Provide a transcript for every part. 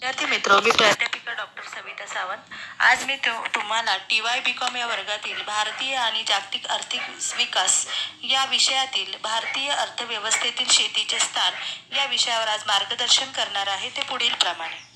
विद्यार्थी मित्रों, मी प्राध्यापिका डॉक्टर सविता सावंत. आज मी तुम्हाला TY BCom या वर्गातील भारतीय आणि जागतिक आर्थिक विकास या विषयातील भारतीय अर्थव्यवस्थेतील शेतीचे स्थान या विषयावर आज मार्गदर्शन करणार आहे. ते पुढील प्रमाणे.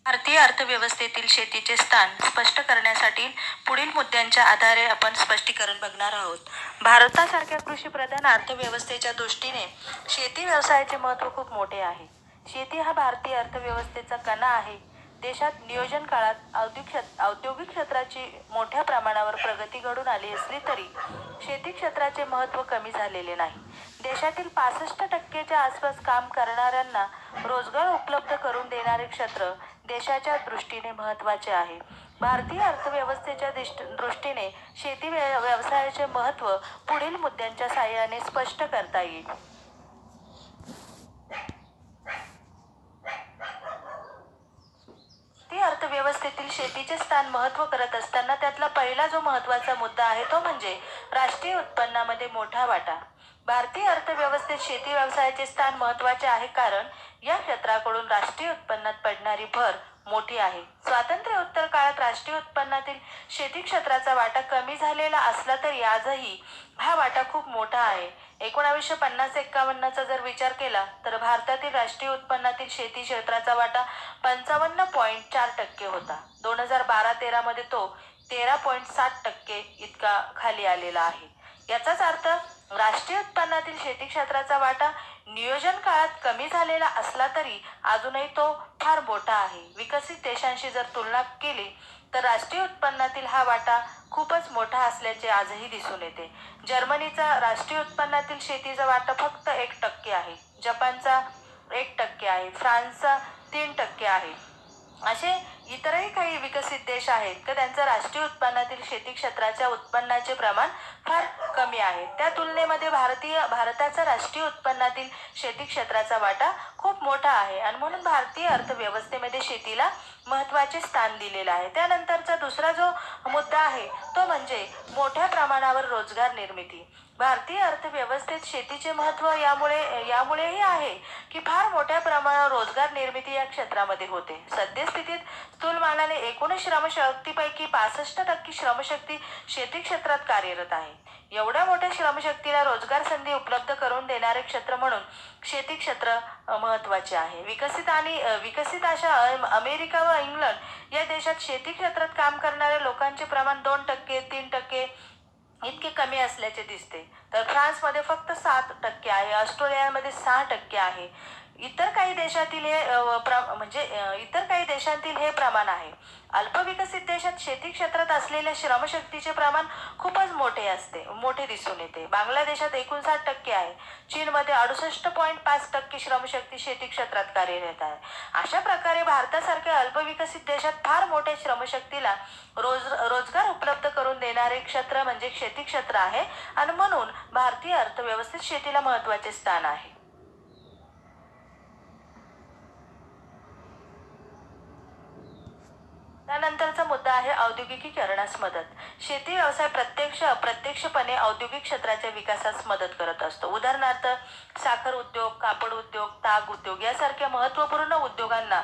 भारतीय अर्थव्यवस्थेतील शेतीचे स्थान स्पष्ट करण्यासाठी पुढील मुद्द्यांच्या आधारे आपण स्पष्टीकरण बघणार आहोत. भारतासारख्या कृषीप्रधान अर्थव्यवस्थेच्या दृष्टीने शेती व्यवसायाचे महत्त्व खूप मोठे आहे. शेती हा भारतीय अर्थव्यवस्थेचा कणा आहे. देशात नियोजन काळात औद्योगिक क्षेत्राची मोठ्या प्रमाणावर प्रगती घडून आली असली तरी शेती क्षेत्राचे महत्त्व कमी झालेले नाही. देशातील 65% आसपास काम करणाऱ्यांना रोजगार उपलब्ध करून देणारे क्षेत्र देशाच्या दृष्टीने महत्त्वाचे आहे. भारतीय अर्थव्यवस्थेच्या दृष्टीने शेती व्यवसायाचे महत्त्व पुढील मुद्द्यांच्या साहाय्याने स्पष्ट करता येईल. अर्थव्यवस्थेतील शेतीचे स्थान महत्त्व करत असताना त्यातला पहिला जो महत्त्वाचा मुद्दा आहे तो म्हणजे राष्ट्रीय उत्पन्नामध्ये मोठा वाटा. भारतीय अर्थव्यवस्थेत शेती व्यवसायाचे स्थान महत्त्वाचे आहे कारण या क्षेत्राकडून राष्ट्रीय उत्पन्नात पडणारी भर मोठी आहे. स्वातंत्र्योत्तर काळात राष्ट्रीय उत्पन्नातील शेती क्षेत्राचा वाटा कमी झालेला असला तरी आजही हा वाटा खूप मोठा आहे. 1950-51 जर विचार केला तर भारतातील राष्ट्रीय उत्पन्नातील शेती क्षेत्राचा वाटा 55.4% होता. 2012-13 मध्ये तो 13.7% इतका खाली आलेला आहे. याचाच अर्थ राष्ट्रीय उत्पन्नातील शेती क्षेत्राचा वाटा नियोजन काळात कमी झालेला असला तरी अजूनही तो फार मोठा आहे. विकसित देशांशी जर तुलना केली तर राष्ट्रीय उत्पन्नातील हा वाटा खूपच मोठा असल्याचे आजही दिसून येते. जर्मनीचा राष्ट्रीय उत्पन्नातील शेतीचा वाटा फक्त 1% आहे. जपानचा 1% आहे. फ्रान्सचा 3% आहे. असे इतरही काही विकसित देश आहेत की त्यांच्या राष्ट्रीय उत्पन्नातील शेती क्षेत्राच्या उत्पन्नाचे प्रमाण फार कमी आहे. त्या तुलनेमध्ये भारताचा राष्ट्रीय उत्पन्नातील शेती क्षेत्राचा वाटा खूप मोठा आहे आणि म्हणून भारतीय अर्थव्यवस्थेमध्ये शेतीला महत्त्वाचे स्थान दिलेलं आहे. त्यानंतरचा दुसरा जो मुद्दा आहे तो म्हणजे मोठ्या प्रमाणावर रोजगार निर्मिती. भारतीय अर्थव्यवस्थेत शेतीचे महत्त्व यामुळेही आहे की फार मोठ्या प्रमाणावर रोजगार निर्मिती या क्षेत्रामध्ये होते. सद्यस्थितीत स्थूलमानाने एकूण श्रमशक्तीपैकी 65% श्रमशक्ती शेती क्षेत्रात कार्यरत आहे. एवढ्या मोठ्या श्रमशक्तीला रोजगार संधी उपलब्ध करून देणारे क्षेत्र म्हणून शेती क्षेत्र महत्त्वाचे आहे. विकसित अशा अमेरिका व इंग्लंड या देशात शेती क्षेत्रात काम करणाऱ्या लोकांचे प्रमाण 2%, 3% इतके कमी असल्याचे दिसते. तर फ्रान्समध्ये फक्त 7% आहे. ऑस्ट्रेलियामध्ये 6% आहे. इतर काही देशातील हे प्रमाण आहे. अल्पविकसित देशात शेती क्षेत्रात असलेल्या श्रमशक्तीचे प्रमाण खूपच मोठे दिसून येते. बांगलादेशात 59% आहे. चीनमध्ये 68.5% श्रमशक्ती शेती क्षेत्रात कार्यरत आहे. अशा प्रकारे भारतासारख्या अल्पविकसित देशात फार मोठ्या श्रमशक्तीला रोजगार उपलब्ध करून देणारे क्षेत्र म्हणजे शेती क्षेत्र आहे आणि म्हणून भारतीय अर्थव्यवस्थेत शेतीला महत्त्वाचे स्थान आहे. त्यानंतरचा मुद्दा आहे औद्योगिकीकरणास मदत. शेती व्यवसाय अप्रत्यक्षपणे औद्योगिक क्षेत्राच्या विकासास मदत करत असतो. उदाहरणार्थ साखर उद्योग, कापड उद्योग, ताग उद्योग यासारख्या महत्त्वपूर्ण उद्योगांना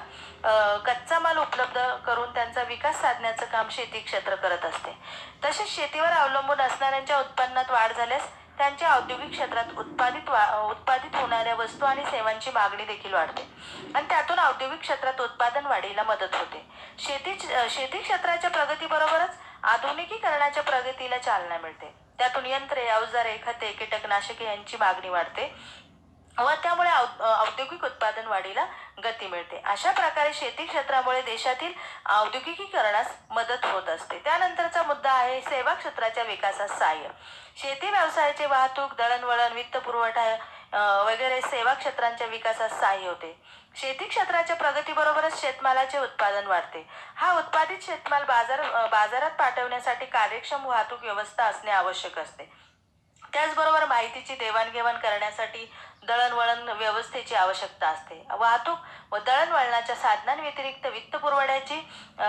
कच्चा माल उपलब्ध करून त्यांचा विकास साधण्याचं काम शेती क्षेत्र करत असते. तसेच शेतीवर अवलंबून असणाऱ्यांच्या उत्पन्नात वाढ झाल्यास त्यांच्या औद्योगिक क्षेत्रात उत्पादित होणाऱ्या वस्तू आणि सेवांची मागणी देखील वाढते आणि त्यातून औद्योगिक क्षेत्रात उत्पादन वाढीला मदत होते. शेती क्षेत्राच्या प्रगतीबरोबरच आधुनिकीकरणाच्या प्रगतीला चालना मिळते. त्यातून यंत्रे, अवजारे, खते, कीटकनाशके यांची मागणी वाढते व त्यामुळे औद्योगिक उत्पादन वाढीला गती मिळते. अशा प्रकारे शेती क्षेत्रामुळे देशातील औद्योगिकीकरणास मदत होत असते. त्यानंतरचा मुद्दा आहे सेवा क्षेत्राच्या विकासास सहाय्य. शेती व्यवसायाचे वाहतूक, दळणवळण, वित्तपुरवठा वगैरे सेवा क्षेत्रांच्या विकासास सहाय्य होते. शेती क्षेत्राच्या प्रगतीबरोबरच शेतमालाचे उत्पादन वाढते. हा उत्पादित शेतमाल बाजारात पाठवण्यासाठी कार्यक्षम वाहतूक व्यवस्था असणे आवश्यक असते. त्याचबरोबर माहितीची देवाणघेवाण करण्यासाठी दळणवळण व्यवस्थेची आवश्यकता असते. वाहतूक व दळणवळणाच्या साधनांव्यतिरिक्त वित्तपुरवठ्याची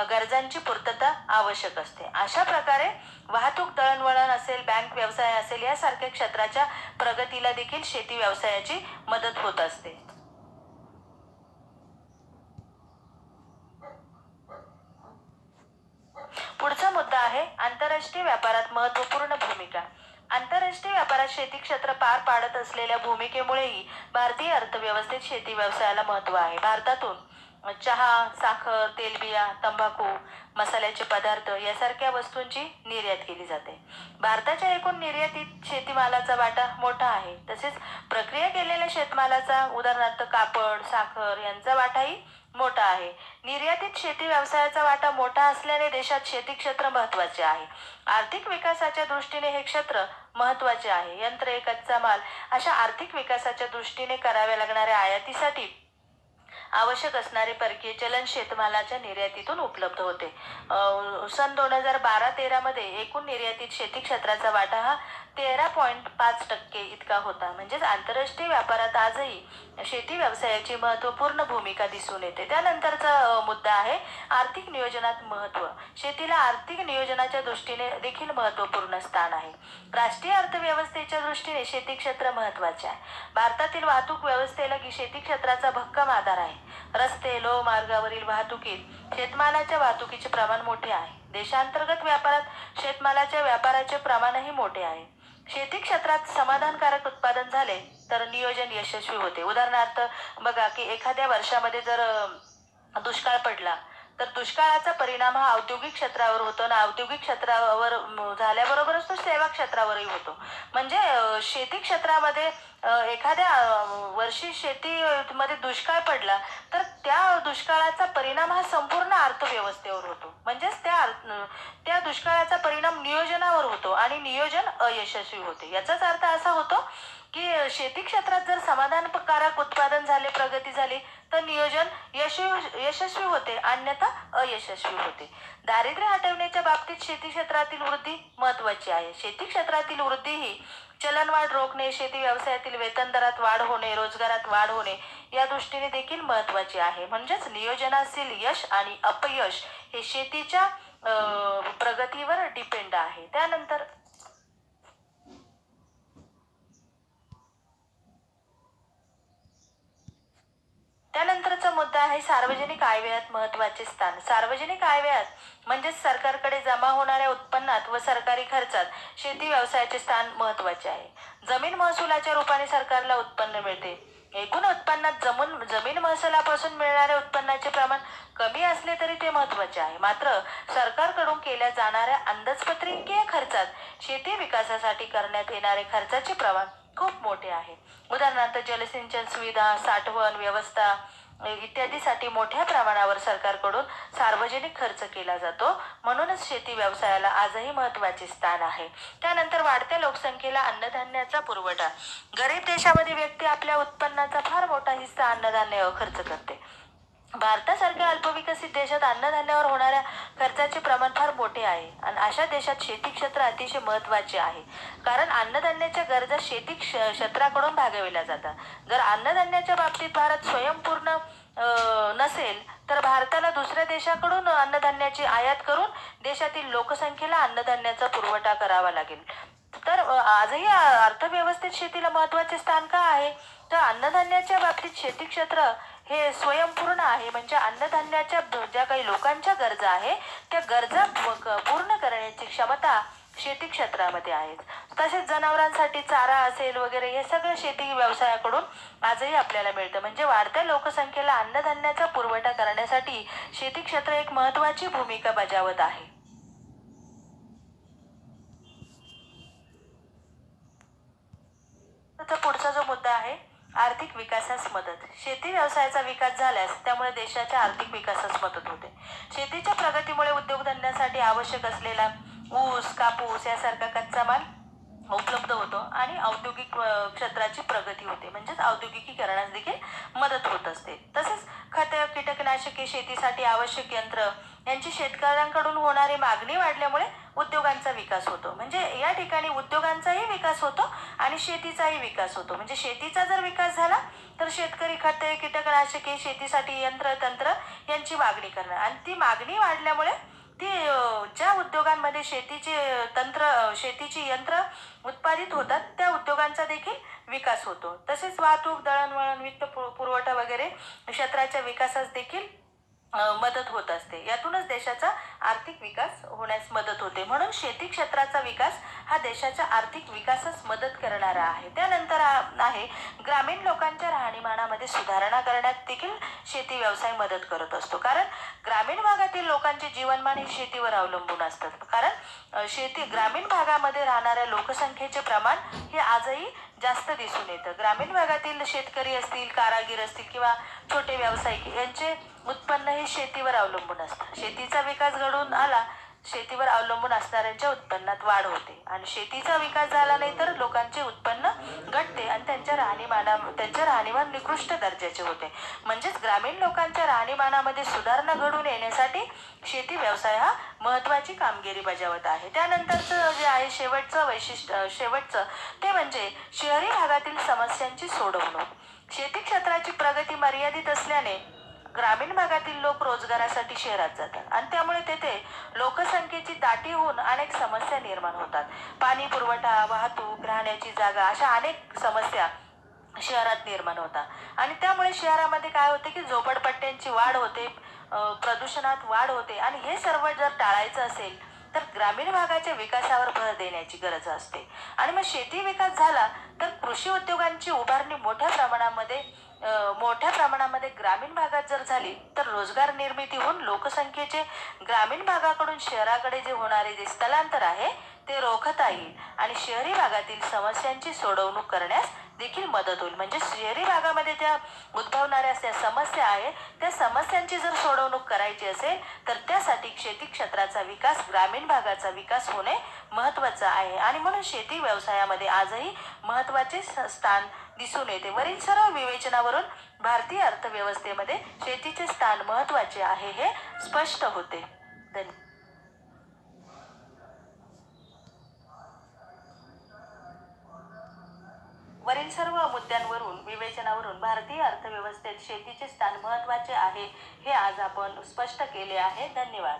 गरजांची पूर्तता आवश्यक असते. अशा प्रकारे वाहतूक, दळणवळण असेल, बँक व्यवसाय असेल, यासारख्या क्षेत्राच्या प्रगतीला देखील शेती व्यवसायाची मदत होत असते. पुढचा मुद्दा आहे आंतरराष्ट्रीय व्यापारात महत्त्वपूर्ण भूमिका. आंतरराष्ट्रीय व्यापारात शेती क्षेत्र पार पाडत असलेल्या भूमिकेमुळेही भारतीय अर्थव्यवस्थेत शेती व्यवसायाला महत्त्व आहे. भारतातून चहा, साखर, तेलबिया, तंबाखू, मसाल्याचे पदार्थ यासारख्या वस्तूंची निर्यात केली जाते. भारताच्या एकूण निर्यातीत शेतीमालाचा वाटा मोठा आहे. तसेच प्रक्रिया केलेल्या शेतमालाचा, उदाहरणार्थ कापड, साखर यांचा वाटाही मोठा आहे. निर्यातीत शेती व्यवसायाचा वाटा मोठा असल्याने देशात शेती क्षेत्र महत्त्वाचे आहे. आर्थिक विकासाच्या दृष्टीने हे क्षेत्र महत्त्वाचे आहे. यंत्रे, कच्चा माल अशा आर्थिक विकासाच्या दृष्टीने कराव्या लागणाऱ्या आयातीसाठी आवश्यक असणारे परकीय चलन शेतमालाच्या निर्यातीतून उपलब्ध होते. सन 2012-13 मध्ये एकूण निर्यातीत शेती क्षेत्राचा वाटा हा 13.5% इतका होता. म्हणजेच आंतरराष्ट्रीय व्यापारात आजही शेती व्यवसायाची महत्त्वपूर्ण भूमिका दिसून येते. त्यानंतरचा मुद्दा आहे आर्थिक नियोजनात महत्त्व. शेतीला आर्थिक नियोजनाच्या दृष्टीने देखील महत्त्वपूर्ण स्थान आहे. राष्ट्रीय अर्थव्यवस्थेच्या दृष्टीने शेती क्षेत्र महत्त्वाचे आहे. भारतातील वाहतूक व्यवस्थेला शेती क्षेत्राचा भक्कम आधार आहे. रस्ते, लोहमार्गावरील वाहतुकीत शेतमालाच्या वाहतुकीचे प्रमाण मोठे आहे. देशांतर्गत व्यापारात शेतमालाच्या व्यापाराचे प्रमाणही मोठे आहे. शेती क्षेत्रात समाधानकारक उत्पादन झाले तर नियोजन यशस्वी होते. उदाहरणार्थ बघा की एखाद्या वर्षामध्ये जर दुष्काळ पडला तर दुष्काळाचा परिणाम हा औद्योगिक क्षेत्रावर होतो आणि औद्योगिक क्षेत्रावर झाल्याबरोबरच तो सेवा क्षेत्रावरही होतो. म्हणजे शेती क्षेत्रामध्ये एखाद्या वर्षी शेतीमध्ये दुष्काळ पडला तर त्या दुष्काळाचा परिणाम हा संपूर्ण अर्थव्यवस्थेवर होतो. म्हणजेच त्या दुष्काळाचा परिणाम नियोजनावर होतो आणि नियोजन अयशस्वी होते. याचाच अर्थ असा होतो की शेती क्षेत्रात जर समाधानकारक उत्पादन झाले, प्रगती झाली तर नियोजन यशस्वी होते, अन्यथा अयशस्वी होते. दारिद्र्य हटवण्याच्या बाबतीत शेती क्षेत्रातील वृद्धी महत्त्वाची आहे. शेती क्षेत्रातील वृद्धी ही चलनवाढ रोखणे, शेती व्यवसायातील वेतन दरात वाढ होणे, रोजगारात वाढ होणे या दृष्टीने देखील महत्त्वाची आहे. म्हणजेच नियोजनातील यश आणि अपयश हे शेतीच्या प्रगतीवर डिपेंड आहे. त्यानंतरचा मुद्दा आहे सार्वजनिक आयव्ययात महत्त्वाचे स्थान. सार्वजनिक आयव्ययात म्हणजेच सरकारकडे जमा होणाऱ्या उत्पन्नात व सरकारी खर्चात शेती व्यवसायाचे स्थान महत्त्वाचे आहे. जमीन महसुलाच्या रूपाने सरकारला उत्पन्न मिळते. एकूण उत्पन्नात जमीन महसुलापासून मिळणाऱ्या उत्पन्नाचे प्रमाण कमी असले तरी ते महत्त्वाचे आहे. मात्र सरकारकडून केल्या जाणाऱ्या अंदाजपत्रकीय खर्चात शेती विकासासाठी करण्यात येणारे खर्चाचे प्रमाण खूप मोठे आहे. उदाहरणार्थ जलसिंचन सुविधा, साठवण व्यवस्था इत्यादीसाठी मोठ्या प्रमाणावर सरकारकडून सार्वजनिक खर्च केला जातो. म्हणूनच शेती व्यवसायाला आजही महत्त्वाचे स्थान आहे. त्यानंतर वाढत्या लोकसंख्येला अन्नधान्याचा पुरवठा. गरीब देशामध्ये व्यक्ती आपल्या उत्पन्नाचा फार मोठा हिस्सा अन्नधान्यावर खर्च करते. भारतासारख्या अल्पविकसित देशात अन्नधान्यावर होणाऱ्या खर्चाचे प्रमाण फार मोठे आहे आणि अशा देशात शेती क्षेत्र अतिशय महत्त्वाचे आहे. कारण अन्नधान्याच्या गरजा शेती क्षेत्राकडून भागविल्या जातात. जर अन्नधान्याच्या बाबतीत भारत स्वयंपूर्ण नसेल तर भारताला दुसऱ्या देशाकडून अन्नधान्याची आयात करून देशातील लोकसंख्येला अन्नधान्याचा पुरवठा करावा लागेल. तर आजही अर्थव्यवस्थेत शेतीला महत्त्वाचे स्थान का आहे? तर अन्नधान्याच्या बाबतीत शेती क्षेत्र हे स्वयंपूर्ण आहे. म्हणजे अन्नधान्याच्या ज्या काही लोकांच्या गरजा आहे त्या गरजा पूर्ण करण्याची क्षमता शेती क्षेत्रामध्ये आहे. तसेच जनावरांसाठी चारा असेल वगैरे हे सगळं शेती व्यवसायाकडून आजही आपल्याला मिळतं. म्हणजे वाढत्या लोकसंख्येला अन्नधान्याचा पुरवठा करण्यासाठी शेती क्षेत्र एक महत्त्वाची भूमिका बजावत आहे. पुढचा जो मुद्दा आहे आर्थिक विकासास मदत. शेती व्यवसायाचा विकास झाल्यास त्यामुळे देशाच्या आर्थिक विकासास मदत होते. शेतीच्या प्रगतीमुळे उद्योगधंद्यासाठी आवश्यक असलेला ऊस, कापूस यासारखा कच्चा माल उपलब्ध होतो आणि औद्योगिक क्षेत्राची प्रगती होते. म्हणजेच औद्योगिकीकरणास देखील मदत होत असते. तसेच खते, कीटकनाशके, शेतीसाठी आवश्यक यंत्र यांची शेतकऱ्यांकडून होणारी मागणी वाढल्यामुळे उद्योगांचा विकास होतो. म्हणजे या ठिकाणी उद्योगांचाही विकास होतो आणि शेतीचाही विकास होतो. म्हणजे शेतीचा जर विकास झाला तर शेतकरी खते, कीटकनाशके, शेतीसाठी यंत्र तंत्र यांची मागणी करणार आणि ती मागणी वाढल्यामुळे ती ज्या उद्योगांमध्ये शेतीची यंत्र उत्पादित होतात त्या उद्योगांचा देखील विकास होतो. तसेच वाहतूक, दळणवळण, वित्त पुरवठा वगैरे क्षेत्राच्या विकासास देखील मदत होत असते. यातूनच देशाचा आर्थिक विकास होण्यास मदत होते. म्हणून शेती क्षेत्राचा विकास हा देशाच्या आर्थिक विकासास मदत करणारा आहे. त्यानंतर आहे ग्रामीण लोकांच्या राहणीमानामध्ये सुधारणा करण्यात देखील शेती व्यवसाय मदत करत असतो. कारण ग्रामीण भागातील लोकांचे जीवनमान हे शेतीवर अवलंबून असतात. कारण ग्रामीण भागामध्ये राहणाऱ्या लोकसंख्येचे प्रमाण हे आजही जास्त दिसून येतं. ग्रामीण भागातील शेतकरी असतील, कारागीर असतील किंवा छोटे व्यावसायिक यांचे उत्पन्न हे शेतीवर अवलंबून असतं. शेतीचा विकास घडून आला, शेतीवर अवलंबून असणाऱ्यांच्या उत्पन्नात वाढ होते आणि शेतीचा विकास झाला नाही तर लोकांचे उत्पन्न घटते आणि त्यांच्या राहणीमान निकृष्ट दर्जाचे होते. म्हणजेच ग्रामीण लोकांच्या राहणीमानामध्ये सुधारणा घडून येण्यासाठी शेती व्यवसाय हा महत्त्वाची कामगिरी बजावत आहे. त्यानंतरचं जे आहे शेवटचं ते म्हणजे शहरी भागातील समस्यांची सोडवणूक. शेती क्षेत्राची प्रगती मर्यादित असल्याने ग्रामीण भागातील लोक रोजगारासाठी शहरात जातात आणि त्यामुळे तेथे लोकसंख्येची दाटी होऊन अनेक समस्या निर्माण होतात. पाणी पुरवठा, वाहतूक, राहण्याची जागा अशा अनेक समस्या शहरात निर्माण होतात आणि त्यामुळे शहरामध्ये काय होते की झोपडपट्ट्यांची वाढ होते, प्रदूषणात वाढ होते आणि हे सर्व जर टाळायचं असेल तर ग्रामीण भागाच्या विकासावर भर देण्याची गरज असते. आणि मग शेती विकास झाला तर कृषी उद्योगांची उभारणी मोठ्या प्रमाणामध्ये ग्रामीण भागात जर झाली तर रोजगार निर्मिती होऊन लोकसंख्येचे ग्रामीण भागाकडून शहराकडे जे होणारे जे स्थलांतर आहे ते रोखता येईल आणि शहरी भागातील समस्यांची सोडवणूक करण्यास देखील मदत होईल. म्हणजे शहरी भागामध्ये ज्या उद्भवणाऱ्या त्या समस्या आहेत त्या समस्यांची जर सोडवणूक करायची असेल तर त्यासाठी शेती क्षेत्राचा विकास, ग्रामीण भागाचा विकास होणे महत्त्वाचं आहे आणि म्हणून शेती व्यवसायामध्ये आजही महत्त्वाचे स्थान दिसून येते. वरील सर्व विवेचनावरून भारतीय अर्थव्यवस्थेमध्ये शेतीचे स्थान महत्त्वाचे आहे हे स्पष्ट होते. धन्यवाद. वरील सर्व विवेचनावरून भारतीय अर्थव्यवस्थेत शेतीचे स्थान महत्त्वाचे आहे हे आज आपण स्पष्ट केले आहे. धन्यवाद.